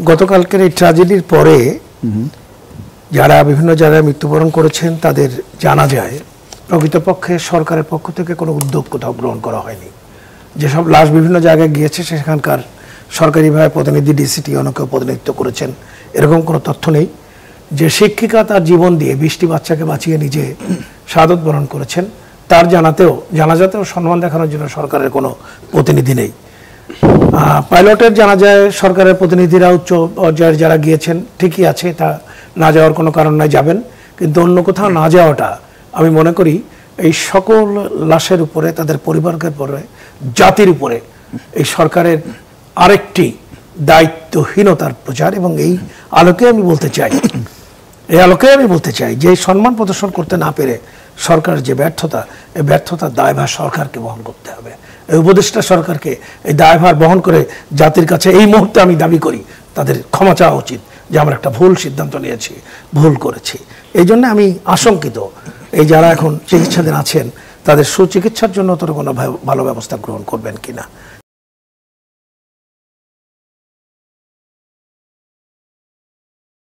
গতকালকের এই ট্র্যাজেডির পরে যারা বিভিন্ন জায়গায় মৃত্যুবরণ করেছেন তাদের জানা যায় প্রকৃতপক্ষে সরকারের পক্ষ থেকে কোনো উদ্যোগ কোথাও গ্রহণ করা হয়নি। যেসব লাশ বিভিন্ন জায়গায় গিয়েছে সেখানকার সরকারিভাবে প্রতিনিধি ডিসিটি অনেকেও প্রতিনিধিত্ব করেছেন, এরকম কোনো তথ্য নেই। যে শিক্ষিকা তার জীবন দিয়ে 20টি বাচ্চাকে বাঁচিয়ে নিজে শাহাদত বরণ করেছেন, তার জানাজাতেও সম্মান দেখানোর জন্য সরকারের কোনো প্রতিনিধি নেই। পাইলটের জানা যায় সরকারের প্রতিনিধিরা উচ্চ পর্যায়ের যারা গিয়েছেন, ঠিকই আছে, তা না যাওয়ার কোনো কারণ নাই, যাবেন। কিন্তু অন্য কোথাও না যাওয়াটা আমি মনে করি এই সকল লাশের উপরে, তাদের পরিবারের উপরে, জাতির উপরে এই সরকারের আরেকটি দায়িত্বহীনতার প্রচার। এবং এই আলোকে আমি বলতে চাই যে সম্মান প্রদর্শন করতে না পেরে সরকারের যে ব্যর্থতা, এই ব্যর্থতার দায়ভার সরকারকে বহন করতে হবে। এই উপদেষ্টা সরকারকে এই দায়ভার বহন করে জাতির কাছে এই মুহূর্তে আমি দাবি করি তাদের ক্ষমা চাওয়া উচিত যে আমরা একটা ভুল সিদ্ধান্ত নিয়েছি, ভুল করেছি। এই জন্য আমি আশঙ্কিত এই যারা এখন চিকিৎসাধীন আছেন তাদের সুচিকিৎসার জন্য তোর কোনো ভালো ব্যবস্থা গ্রহণ করবেন কিনা।